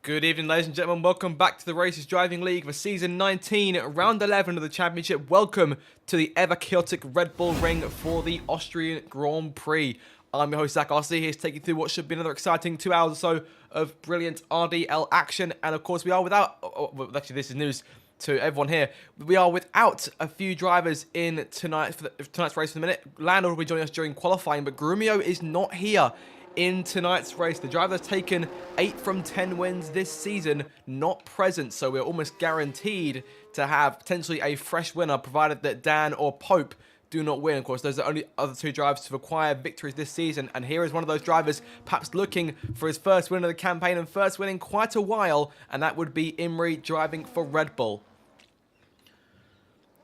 Good evening, ladies and gentlemen. Welcome back to the Races Driving League for Season 19, Round 11 of the Championship. Welcome to the ever-chaotic Red Bull Ring for the Austrian Grand Prix. I'm your host, Zach RC, here to take you through what should be another exciting 2 hours or so of brilliant RDL action. And of course, we are without... actually, this is news to everyone here. We are without a few drivers in tonight's race for the minute. Lando will be joining us during qualifying, but Grumio is not here in tonight's race. The driver that's taken 8 from 10 wins this season, not present, so we're almost guaranteed to have potentially a fresh winner, provided that Dan or Pope do not win. Of course, those are the only other 2 drivers to acquire victories this season, and here is one of those drivers perhaps looking for his first win of the campaign and first win in quite a while, and that would be Imri driving for Red Bull.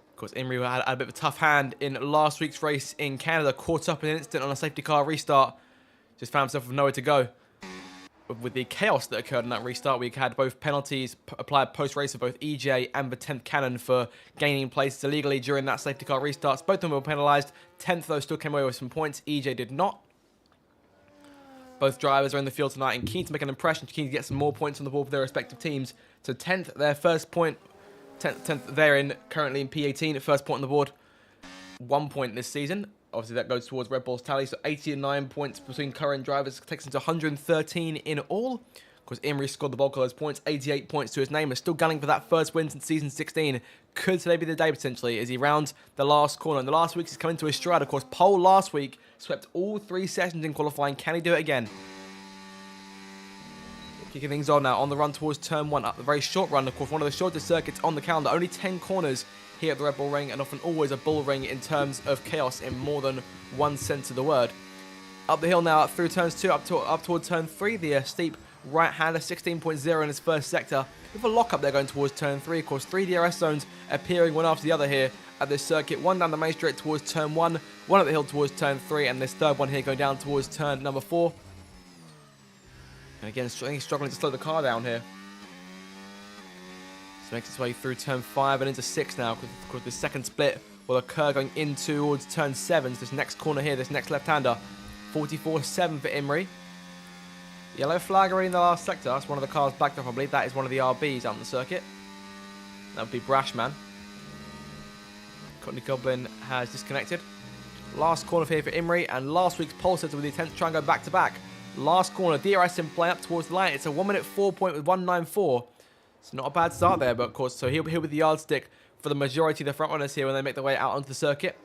Of course, Imri had a bit of a tough hand in last week's race in Canada, caught up in an instant on a safety car restart. Just found himself with nowhere to go. With the chaos that occurred in that restart, we had both penalties applied post-race for both EJ and the 10th Cannon for gaining places illegally during that safety car restarts. Both of them were penalised. 10th, though, still came away with some points. EJ did not. Both drivers are in the field tonight and keen to make an impression, keen to get some more points on the board for their respective teams. So 10th, their first point. 10th, they're currently in P18, first point on the board. 1 point this season. Obviously, that goes towards Red Bull's tally. So 89 points between current drivers takes them to 113 in all. Of course, Imri scored the bulk of those points. 88 points to his name. Is still gunning for that first win since Season 16. Could today be the day, potentially, as he rounds the last corner. In the last week, he's come into his stride. Of course, pole last week. Swept all 3 sessions in qualifying. Can he do it again? Kicking things on now. On the run towards Turn 1. Up the very short run. Of course, one of the shortest circuits on the calendar. Only 10 corners here at the Red Bull Ring, and often always a bull ring in terms of chaos in more than one sense of the word. Up the hill now, through turns 2, up toward turn 3, the steep right-hander, 16.0 in his first sector, with a lock-up there going towards turn 3. Of course, 3 DRS zones appearing one after the other here at this circuit. One down the main straight towards turn 1, one up the hill towards turn 3, and this third one here going down towards turn number 4. And again, I think he's struggling to slow the car down here. So makes its way through turn 5 and into 6 now. Of course, the second split will occur going in towards turn 7. So this next corner here, this next left-hander. 44.7 for Imri. Yellow flag already in the last sector. That's one of the cars backed up, I believe. That is one of the RBs out on the circuit. That would be Brashman. Courtney Goblin has disconnected. Last corner here for Imri. And last week's pole sitter with the attempt to try and go back-to-back. Last corner, DRS in play up towards the line. It's a 1 minute 4 point with 194. It's not a bad start there, but of course, so he'll be here with the yardstick for the majority of the front runners here when they make their way out onto the circuit.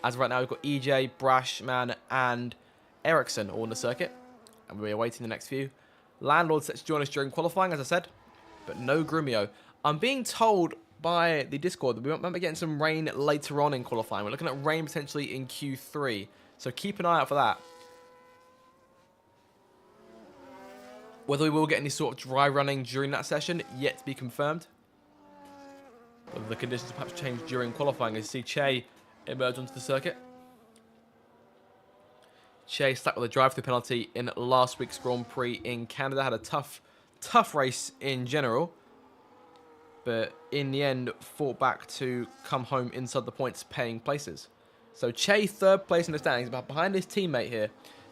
As of right now, we've got EJ, Brashman, and Ericsson all on the circuit. And we're awaiting the next few. Landlord set to join us during qualifying, as I said, but no Grumio. I'm being told by the Discord that we might be getting some rain later on in qualifying. We're looking at rain potentially in Q3, so keep an eye out for that. Whether we will get any sort of dry running during that session, yet to be confirmed. Whether the conditions perhaps change during qualifying as you see Che emerge onto the circuit. Che stuck with a drive-through penalty in last week's Grand Prix in Canada. Had a tough race in general. But in the end, fought back to come home inside the points paying places. So Che, 3rd place in the standings, but behind his teammate here.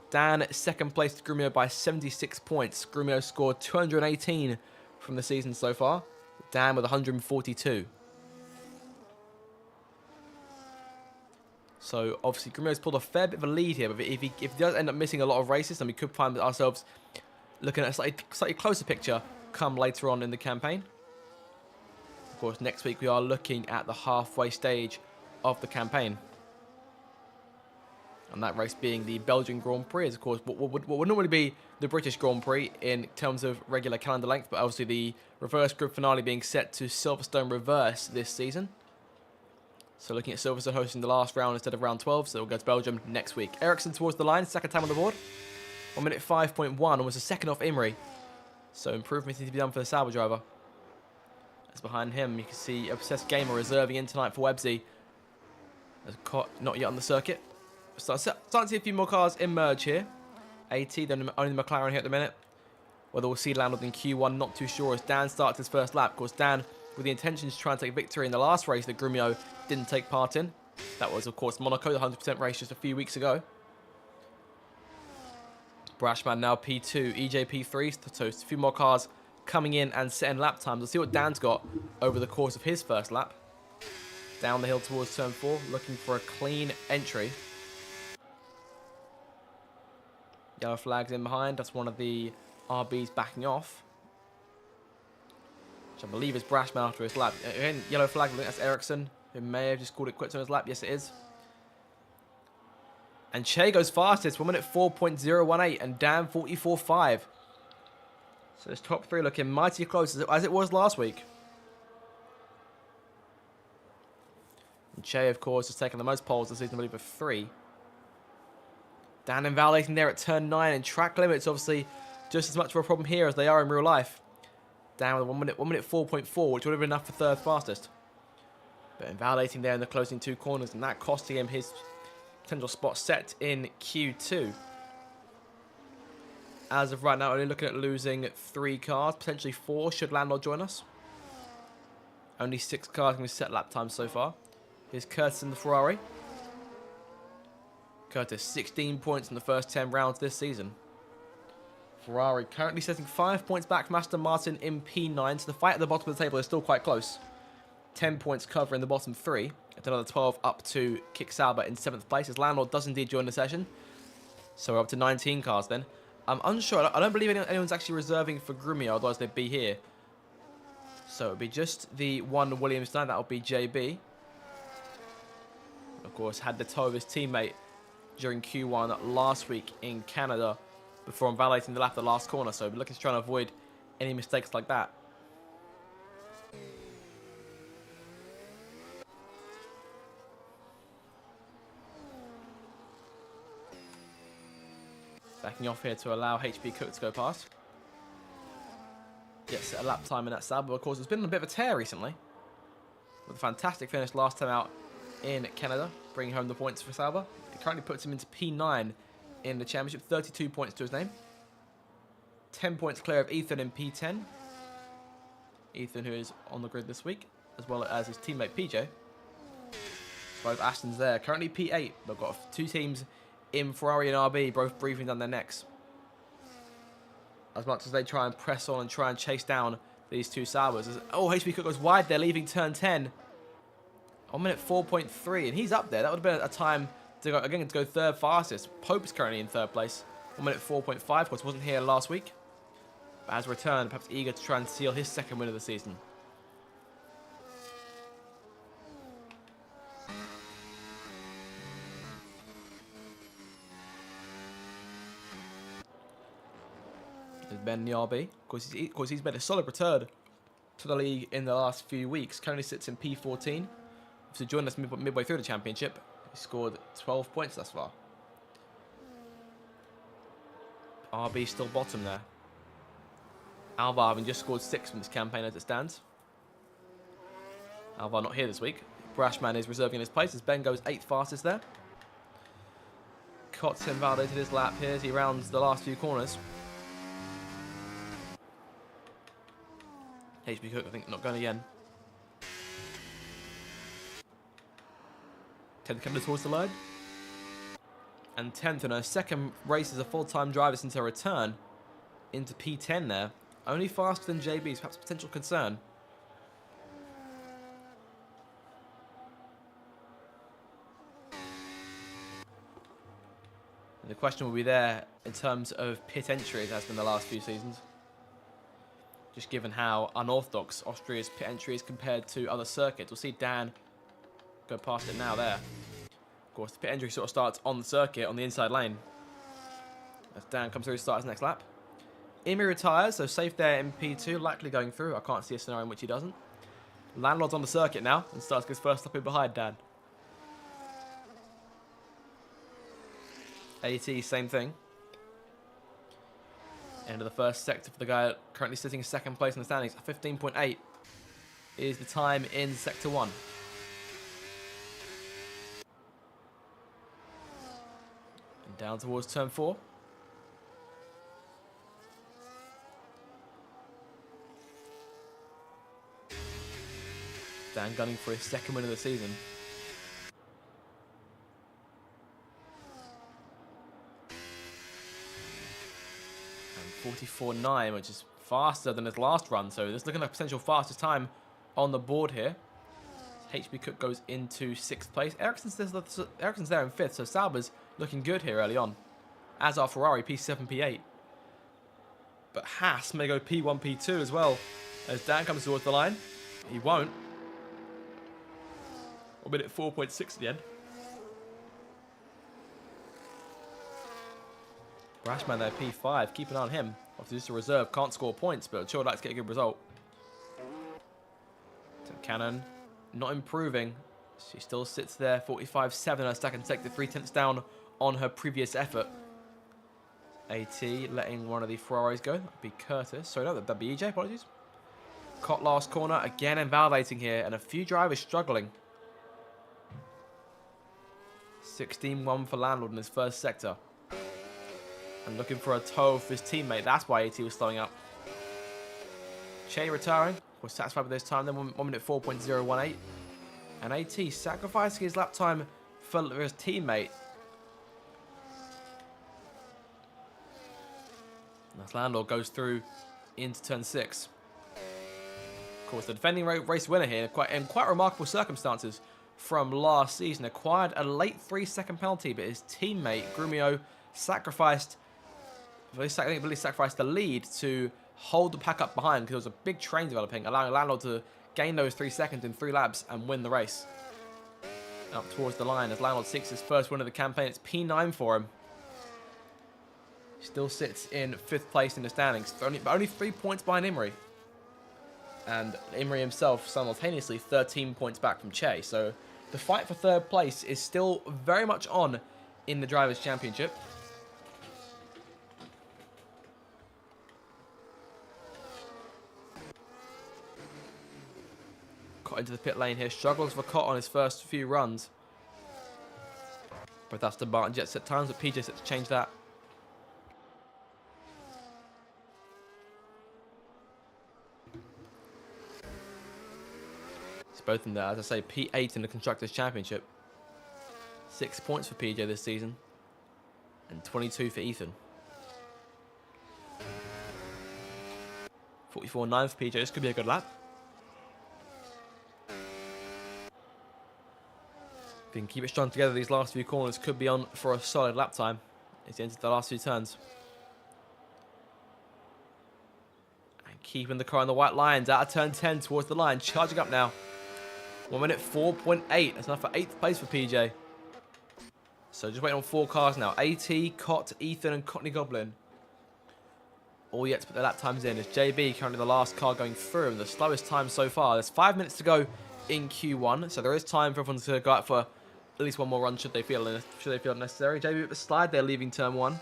Dan, 2nd place to Grumio by 76 points. Grumio scored 218 from the season so far. Dan with 142. So, obviously, Grumio's pulled a fair bit of a lead here. But if he does end up missing a lot of races, then we could find ourselves looking at a slightly closer picture come later on in the campaign. Of course, next week we are looking at the halfway stage of the campaign. And that race being the Belgian Grand Prix is, of course, what would normally be the British Grand Prix in terms of regular calendar length, but obviously the reverse grid finale being set to Silverstone Reverse this season. So looking at Silverstone hosting the last round instead of round 12, so we'll go to Belgium next week. Ericsson towards the line, 2nd time on the board. 1 minute 5.1, almost a second off Imri. So improvements need to be done for the Sauber driver. As behind him, you can see Obsessed Gamer reserving in tonight for Websy. Not yet on the circuit. Starting to see a few more cars emerge here. 80, then only the McLaren here at the minute. Whether we'll see Landlord in Q1, not too sure as Dan starts his first lap. Of course, Dan, with the intentions to try and take victory in the last race that Grumio didn't take part in. That was, of course, Monaco, the 100% race just a few weeks ago. Brashman now P2, EJ P3, so a few more cars coming in and setting lap times. Let's see what Dan's got over the course of his first lap. Down the hill towards turn 4, looking for a clean entry. Yellow flag's in behind. That's one of the RBs backing off, which I believe is Brashman after his lap. Again, yellow flag, I think that's Ericsson, who may have just called it quits on his lap. Yes, it is. And Che goes fastest, 1 minute 4.018, and Dan 44.5. So this top 3 looking mighty close as it was last week. And Che, of course, has taken the most poles this season, I believe, of 3. Dan invalidating there at turn 9, and track limits obviously just as much of a problem here as they are in real life. Dan with 1 minute 4.4, which would have been enough for 3rd fastest. But invalidating there in the closing 2 corners, and that costing him his potential spot set in Q2. As of right now, only looking at losing 3 cars, potentially 4 should Landau join us. Only 6 cars can be set lap time so far. Here's Curtis in the Ferrari. Curtis, 16 points in the first 10 rounds this season. Ferrari currently sitting 5 points back from Aston Martin in P9, so the fight at the bottom of the table is still quite close. 10 points covering the bottom 3, and another 12 up to Kick Sauber in 7th place, as Landau does indeed join the session. So we're up to 19 cars then. I'm unsure, I don't believe anyone's actually reserving for Grumio, otherwise they'd be here. So it would be just the one Williams done, that would be JB. Of course, had the toe of his teammate during Q1 last week in Canada before invalidating the lap at the last corner, so we're looking to try and avoid any mistakes like that. Backing off here to allow HP Cook to go past. Gets a lap time in that Sauber. Of course, it's been a bit of a tear recently, with a fantastic finish last time out in Canada, bringing home the points for Sauber. It currently puts him into P9 in the championship, 32 points to his name. 10 points clear of Ethan in P10. Ethan, who is on the grid this week, as well as his teammate PJ. Both Aston's there. Currently P8. They've got 2 teams in Ferrari and RB, both breathing down their necks. As much as they try and press on and try and chase down these 2 Saubers. Oh, HP Cook goes wide there, leaving turn 10. 1 minute 4.3, and he's up there. That would have been a time to go, again, to go 3rd fastest. Pope's currently in 3rd place. 1 minute 4.5, of course, wasn't here last week. But has returned, perhaps eager to try and seal his 2nd win of the season. There's Ben in the RB. Of course, he's made a solid return to the league in the last few weeks. Currently sits in P14. So joined us midway through the championship. He scored 12 points thus far. RB still bottom there. Alvar having just scored 6 from this campaign as it stands. Alvar not here this week. Brashman is reserving his place as Ben goes 8th fastest there. Kotz invalidated his lap here as he rounds the last few corners. HP Cook, I think, not going again. 10th coming towards the line. And 10th in her 2nd race as a full-time driver since her return into P10 there. Only faster than JB's, perhaps a potential concern. And the question will be there in terms of pit entries, as been the last few seasons. Just given how unorthodox Austria's pit entry is compared to other circuits. We'll see Dan go past it now there. Of course, the pit entry sort of starts on the circuit, on the inside lane. As Dan comes through to start his next lap. Imi retires, so safe there in P2, likely going through. I can't see a scenario in which he doesn't. Landlord's on the circuit now, and starts his first stop in behind Dan. AT, same thing. End of the first sector for the guy currently sitting in 2nd place in the standings. 15.8 is the time in Sector 1. And down towards turn 4. Dan gunning for his 2nd win of the season. And 44.9, which is faster than his last run. So this looking like potential fastest time on the board here. HB Cook goes into 6th place. Ericsson's there in 5th, so Sauber's looking good here early on. As are Ferrari, P7, P8. But Haas may go P1, P2 as well. As Dan comes towards the line. He won't. We'll be at 4.6 at the end. Brashman there, P5. Keep an eye on him. Obviously, just a reserve. Can't score points, but sure would like to get a good result. Cannon not improving. She still sits there. 45.7. Her stack consecutive 3/10 down on her previous effort. AT letting one of the Ferraris go. That'd be Curtis. Sorry, no, that'd be EJ. Apologies. Cot last corner. Again invalidating here. And a few drivers struggling. 16-1 for Landlord in his first sector. And looking for a tow for his teammate. That's why AT was slowing up. Che retiring. Was satisfied with this time. Then 1 minute 4.018. And AT sacrificing his lap time for his teammate. And as Landlord goes through into turn 6. Of course, the defending race winner here, in quite remarkable circumstances from last season, acquired a late 3-second penalty, but his teammate, Grumio, sacrificed the lead to hold the pack up behind because there was a big train developing, allowing Landlord to gain those 3 seconds in 3 laps and win the race. Up towards the line as Landlord seeks his first win of the campaign. It's P9 for him. Still sits in 5th place in the standings, but only 3 points behind Imri. And Imri himself simultaneously 13 points back from Che. So the fight for 3rd place is still very much on in the Drivers' Championship. Caught into the pit lane here. Struggles for Cot on his first few runs. But that's the Barton Jet set times, but PJ set to change that. Both in there, as I say, P8 in the Constructors' Championship. 6 points for PJ this season. And 22 for Ethan. 44.9 for PJ. This could be a good lap. If he can keep it strung together, these last few corners could be on for a solid lap time as he enters the last few turns. And keeping the car on the white lines out of turn 10 towards the line. Charging up now. 1 minute 4.8. That's enough for 8th place for PJ. So just waiting on 4 cars now. AT, Cot, Ethan, and Cockney Goblin. All yet to put their lap times in. As JB currently the last car going through and the slowest time so far. There's 5 minutes to go in Q1, so there is time for everyone to go out for at least one more run should they feel necessary. JB with the slide. They're leaving turn 1.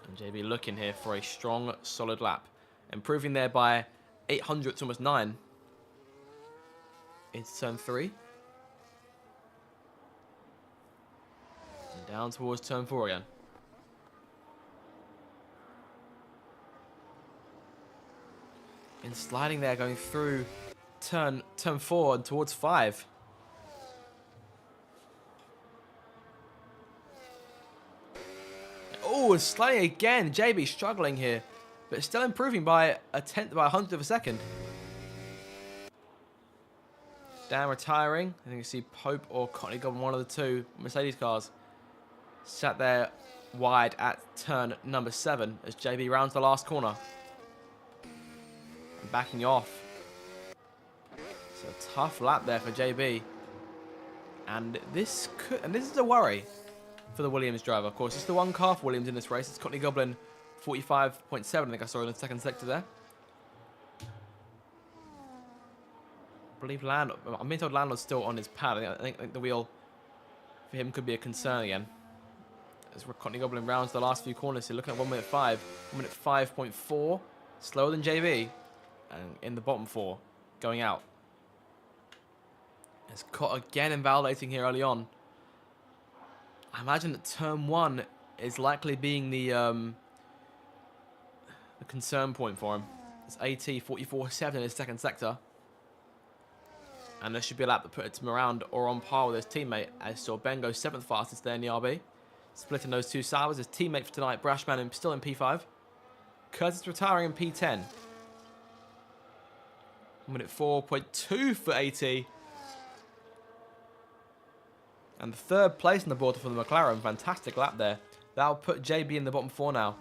And JB looking here for a strong, solid lap. Improving there by 800 to almost 9. Into turn 3. And down towards turn 4 again. And sliding there, going through turn 4 and towards 5. Oh, and sliding again. JB struggling here. But still improving by a 100th of a second. Dan retiring. I think you see Pope or Cockney Goblin, one of the 2 Mercedes cars. Sat there wide at turn number 7 as JB rounds the last corner. And backing off. It's a tough lap there for JB. And this is a worry for the Williams driver. Of course, it's the 1 car for Williams in this race. It's Cockney Goblin. 45.7, I think I saw in the 2nd sector there. I believe I'm being told Landlord's still on his pad. I think the wheel for him could be a concern again. As Cockney Goblin rounds the last few corners here, looking at 1 minute 5. 1 minute 5.4. Slower than JB. And in the bottom 4, going out. As Cot again invalidating here early on. I imagine that turn 1 is likely being the concern point for him. It's AT 44.7 in his 2nd sector. And there should be a lap that puts him around or on par with his teammate as Sorbengo 7th fastest there in the RB. Splitting those two Sauers. His teammate for tonight, Brashman, still in P5. Curtis retiring in P10. 1 minute 4.2 for AT. And the third place on the board for the McLaren. Fantastic lap there. That'll put JB in the bottom 4 now.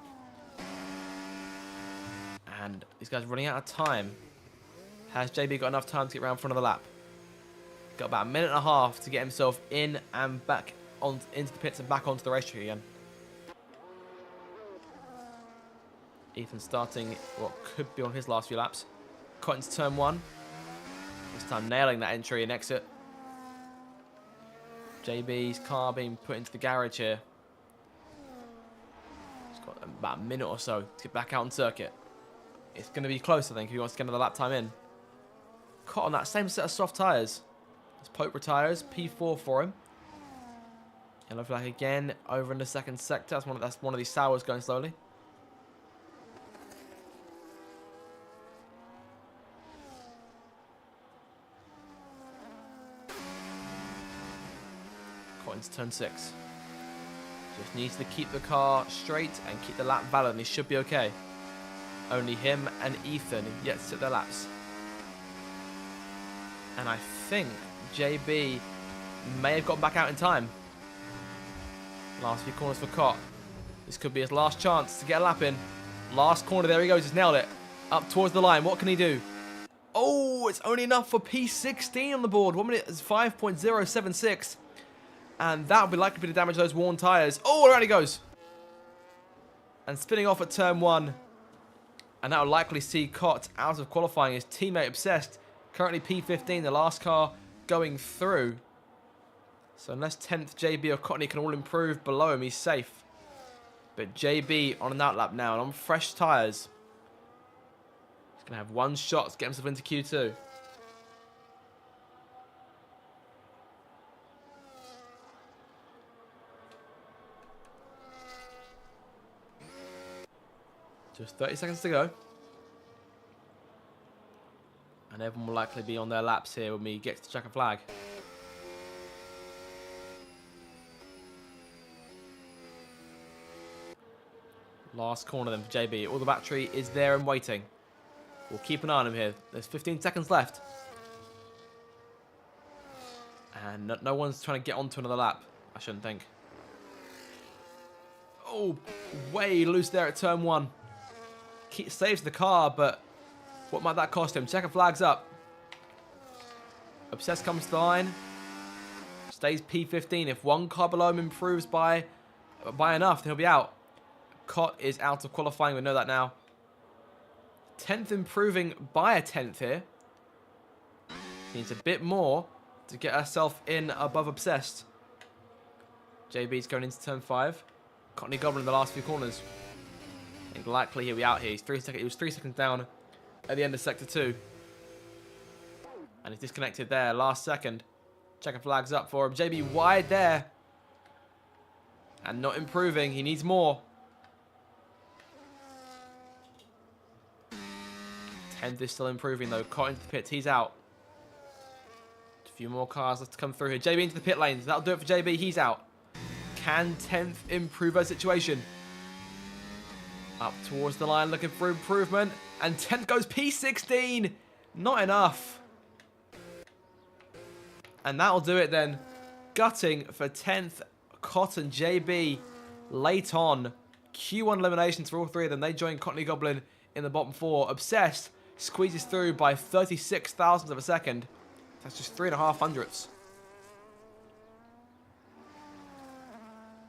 And these guys running out of time. Has JB got enough time to get around front of the lap? Got about 1.5 minutes to get himself in and back on into the pits and back onto the racetrack again. Ethan starting what could be on his last few laps. Cotton's turn 1. This time nailing that entry and exit. JB's car being put into the garage here. He's got about a minute or so to get back out on circuit. It's going to be close, I think, if he wants to get another lap time in. Cotton, that same set of soft tyres. As Pope retires, P4 for him. Yellow flag again over in the second sector. That's one of these Sauers going slowly. Cotton's turn 6. Just needs to keep the car straight and keep the lap valid, and he should be okay. Only him and Ethan have yet to sit their laps. And I think JB may have got back out in time. Last few corners for Cott. This could be his last chance to get a lap in. Last corner, there he goes, he's nailed it. Up towards the line, what can he do? Oh, it's only enough for P16 on the board. 1 minute is 5.076. And that would be likely to damage those worn tyres. Oh, around he goes. And spinning off at turn 1. And that will likely see Cott out of qualifying. His teammate Obsessed, currently P15, the last car going through. So unless 10th JB or Cotney can all improve below him, he's safe. But JB on an outlap now and on fresh tyres. He's going to have one shot to get himself into Q2. Just 30 seconds to go. And everyone will likely be on their laps here when we get to the checker flag. Last corner then for JB. All the battery is there and waiting. We'll keep an eye on him here. There's 15 seconds left. And no one's trying to get onto another lap, I shouldn't think. Oh, way loose there at turn 1. Saves the car, but what might that cost him? Checker flag's up. Obsessed comes to the line. Stays P15. If one car below him improves by enough, then he'll be out. Cott is out of qualifying. We know that now. 10th improving by a 10th here. Needs a bit more to get herself in above Obsessed. JB's going into turn 5. Cottney Goblin in the last few corners. I think likely he'll be out here. He was 3 seconds down at the end of sector 2. And he's disconnected there. Last second. Checker flags up for him. JB wide there. And not improving. He needs more. 10th is still improving though. Caught into the pits. He's out. A few more cars left to come through here. JB into the pit lanes. That'll do it for JB. He's out. Can 10th improve her situation? Up towards the line, looking for improvement. And 10th goes P16. Not enough. And that'll do it then. Gutting for 10th, Cotton, JB, late on. Q1 eliminations for all three of them. They join Cottney Goblin in the bottom 4. Obsessed squeezes through by 36 thousandths of a second. That's just 3.5 hundredths.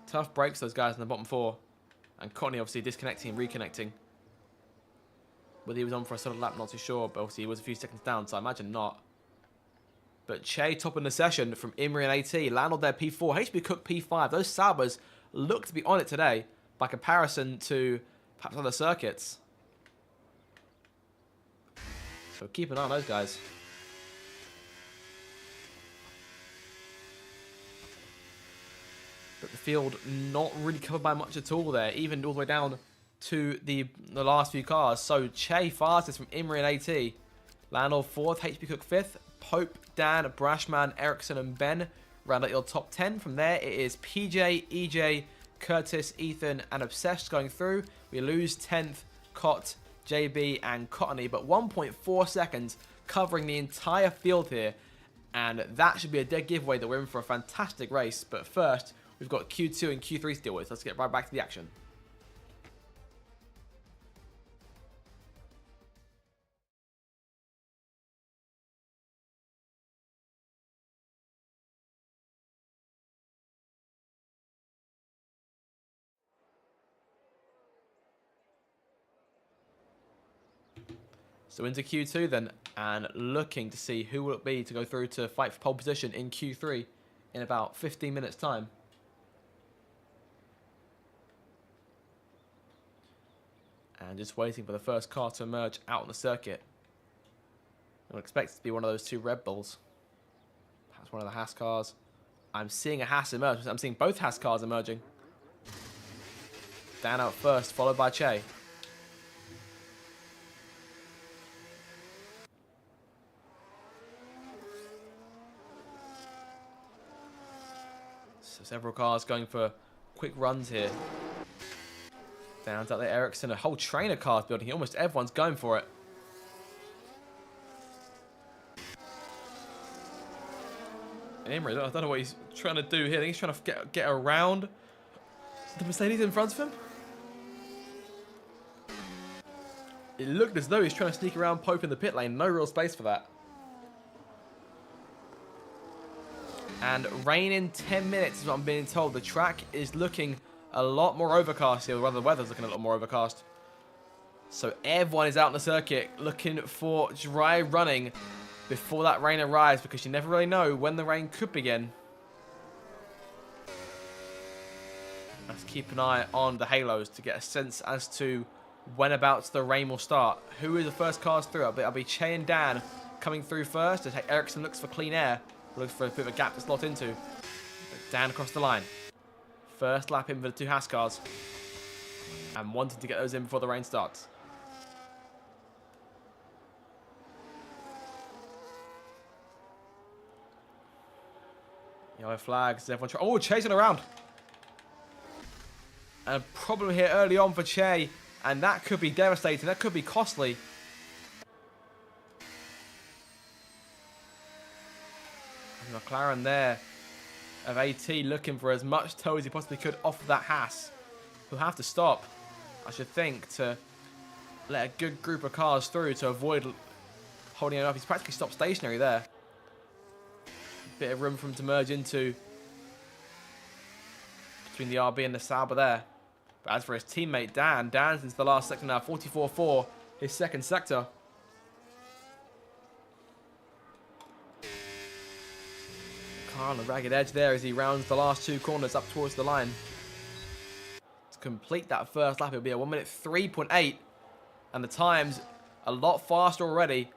Tough breaks, those guys in the bottom 4. And Cottney obviously disconnecting and reconnecting. Whether he was on for a solid lap, not too sure. But obviously he was a few seconds down, so I imagine not. But Che topping the session from Imri and AT. Landed their P4. HB Cook P5. Those Saubers look to be on it today by comparison to perhaps other circuits. So keep an eye on those guys. But the field not really covered by much at all there, even all the way down to the last few cars. So Che fastest from Imri and AT. Landau 4th, HB Cook 5th, Pope, Dan, Brashman, Ericsson and Ben round out your top 10. From there it is PJ, EJ, Curtis, Ethan, and Obsessed going through. We lose 10th, Cot, JB, and Cottony, but 1.4 seconds covering the entire field here. And that should be a dead giveaway that we're in for a fantastic race. But first, we've got Q2 and Q3 to deal with. Let's get right back to the action. So into Q2 then, and looking to see who will it be to go through to fight for pole position in Q3 in about 15 minutes time. And just waiting for the first car to emerge out on the circuit. I expect it to be one of those two Red Bulls. Perhaps one of the Haas cars. I'm seeing a Haas emerge. I'm seeing both Haas cars emerging. Dan out first, followed by Che. So several cars going for quick runs here. Dan's out there, Ericsson, a whole train of cars building here. Almost everyone's going for it. And Imre, I don't know what he's trying to do here. I think he's trying to get around the Mercedes in front of him. It looked as though he's trying to sneak around Pope in the pit lane. No real space for that. And rain in 10 minutes is what I'm being told. The track is looking a lot more overcast here. Rather, the weather's looking a lot more overcast. So everyone is out on the circuit looking for dry running before that rain arrives, because you never really know when the rain could begin. Let's keep an eye on the halos to get a sense as to when about the rain will start. Who is the first cars through? I'll be Che and Dan coming through first. As Ericsson looks for clean air. Looks for a bit of a gap to slot into. Dan across the line. First lap in for the two Haas cars. And wanting to get those in before the rain starts. Yellow flags. Everyone try. Oh, chasing around. And a problem here early on for Che. And that could be devastating. That could be costly. McLaren there of AT looking for as much tow as he possibly could off of that Haas. He'll have to stop, I should think, to let a good group of cars through to avoid holding it up. He's practically stopped stationary there. Bit of room for him to merge into between the RB and the Sauber there. But as for his teammate Dan's into the last sector now, 44.4, his second sector. Car on the ragged edge there as he rounds the last two corners up towards the line. To complete that first lap, it'll be a 1 minute 3.8. And the times a lot faster already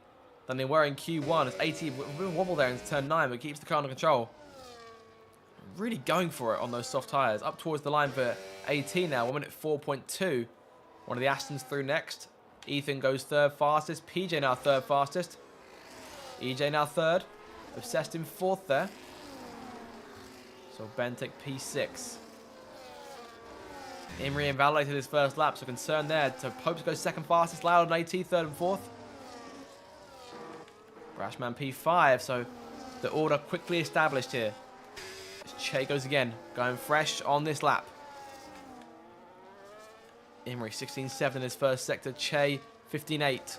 than they were in Q1. As AT will wobble there into turn 9, but keeps the car under control. Really going for it on those soft tyres. Up towards the line for AT now, 1 minute 4.2. One of the Astons through next. Ethan goes third fastest. PJ now third fastest. EJ now third. Obsessed in fourth there. So Bentek P6. Imre invalidated his first lap, so concern there. So Pope goes second fastest. Loud and AT third and fourth. Brashman P5, so the order quickly established here. As Che goes again, going fresh on this lap. Imre 16.7 in his first sector. Che 15.8.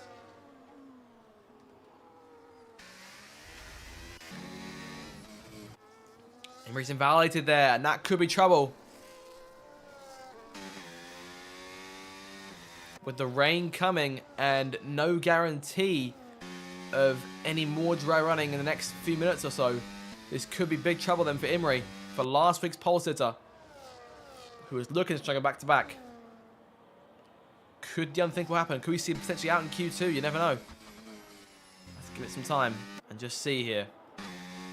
Imre's invalidated there, and that could be trouble. With the rain coming and no guarantee of any more dry running in the next few minutes or so, this could be big trouble then for Imre, for last week's pole sitter, who was looking to struggle back to back. Could the unthinkable happen? Could we see him potentially out in Q2? You never know. Let's give it some time and just see here.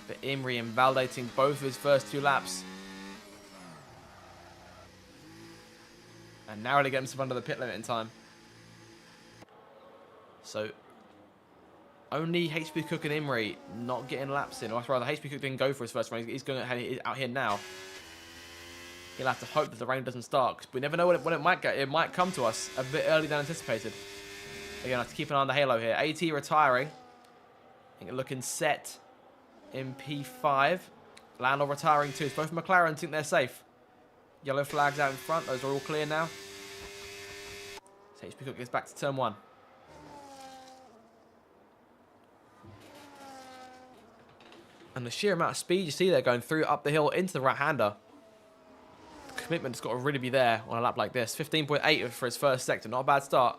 But Imre invalidating both of his first two laps. And narrowly getting himself under the pit limit in time. So, only HP Cook and Imre not getting laps in. Or rather, HP Cook didn't go for his first run. He's going out here now. He'll have to hope that the rain doesn't start. 'Cause we never know when it might get. It might come to us a bit earlier than anticipated. Again, I have to keep an eye on the halo here. AT retiring. Looking set in P5. Landau retiring too. Both McLaren think they're safe. Yellow flags out in front. Those are all clear now. So HP Cook gets back to turn 1. And the sheer amount of speed you see there going through up the hill into the right-hander. The commitment's got to really be there on a lap like this. 15.8 for his first sector. Not a bad start.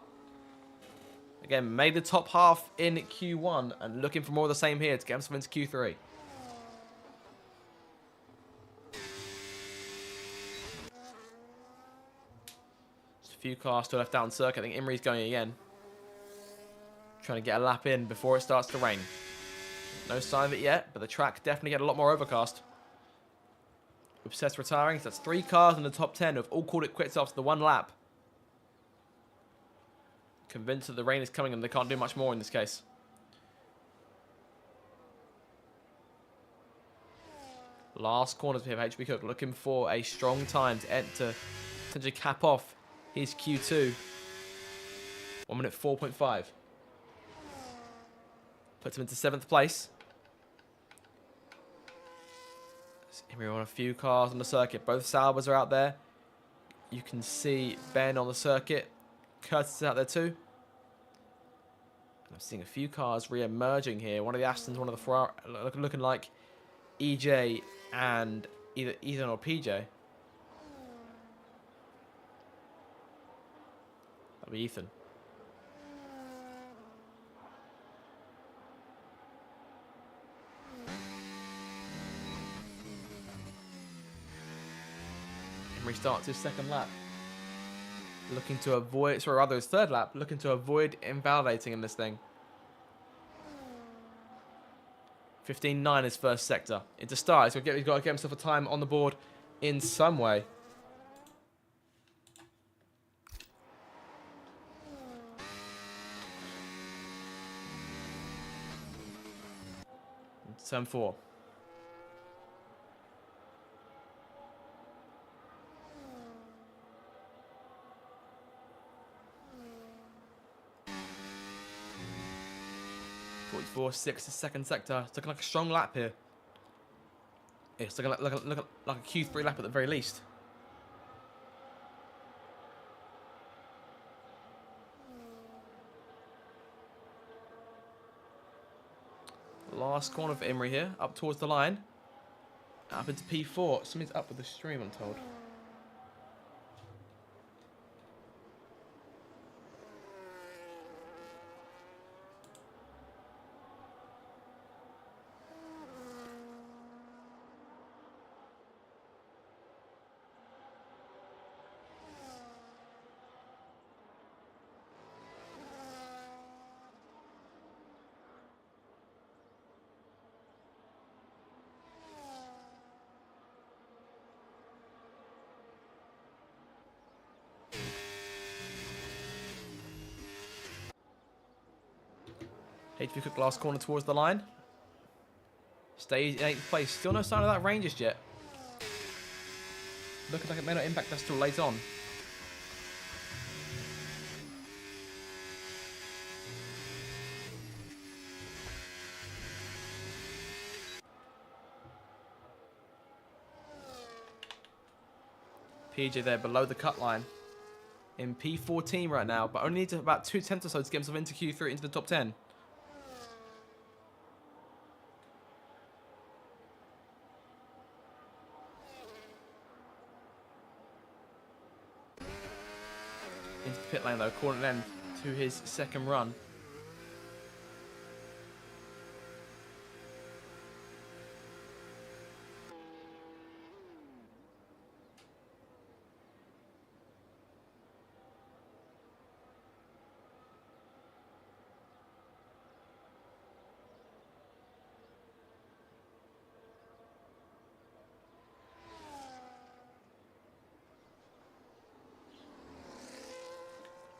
Again, made the top half in Q1 and looking for more of the same here to get himself into Q3. Just a few cars still left out on circuit. I think Imri's going again. Trying to get a lap in before it starts to rain. No sign of it yet, but the track definitely get a lot more overcast. With Seth retiring, so that's 3 cars in the top 10 who have all called it quits after the 1 lap. Convinced that the rain is coming and they can't do much more in this case. Last corners we have HB Cook looking for a strong time to essentially cap off his Q2. 1 minute 4.5. Puts him into 7th place. Here we are on a few cars on the circuit. Both Saubers are out there. You can see Ben on the circuit. Curtis is out there too. And I'm seeing a few cars re-emerging here. One of the Astons, one of the Ferrari, looking like EJ and either Ethan or PJ. That'll be Ethan. Restarts his 2nd lap. Looking to avoid, sorry, rather his 3rd lap, looking to avoid invalidating in this thing. 15.9 his first sector. Into start, he's got to get himself a time on the board in some way. Turn 4. For 6 to 2nd sector. It's looking like a strong lap here. It's looking like a Q3 lap at the very least. Last corner for Imri here. Up towards the line. Up into P4. Something's up with the stream, I'm told. HB Cook last corner towards the line. Stays in 8th place. Still no sign of that rain just yet. Looking like it may not impact us till late on. PJ there below the cut line. In P14 right now, but only needs about 2 tenths or so to get himself into Q3, into the top 10. Into the pit lane though, corner end to his 2nd run.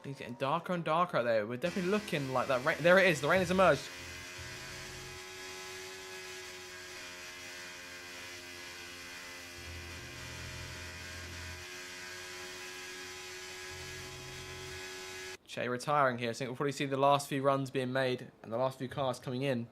It's getting darker and darker out there. We're definitely looking like that rain. There it is. The rain has emerged. Che retiring here. I think we'll probably see the last few runs being made and the last few cars coming in.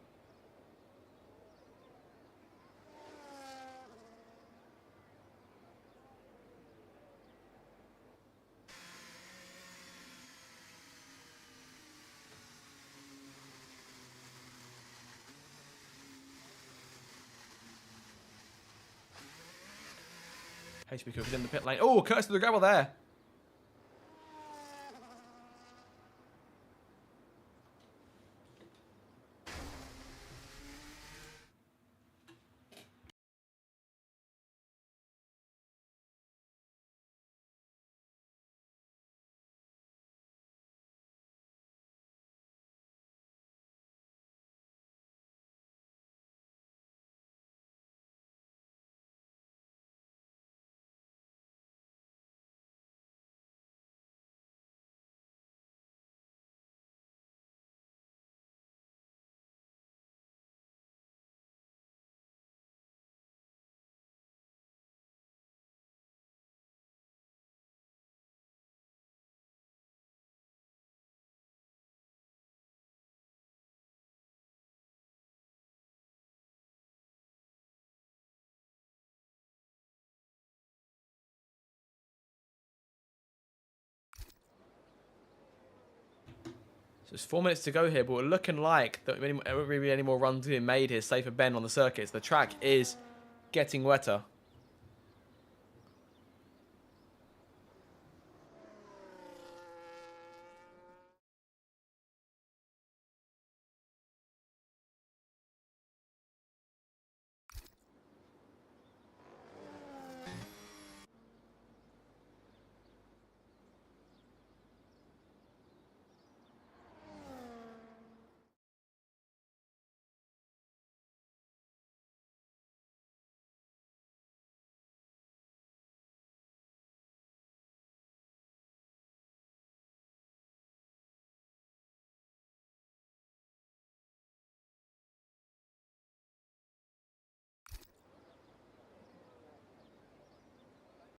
HB Cooper's in the pit lane. Oh, curse to the gravel there. So there's 4 minutes to go here, but we're looking like there won't really be any more runs being made here, save for Ben on the circuits. The track is getting wetter.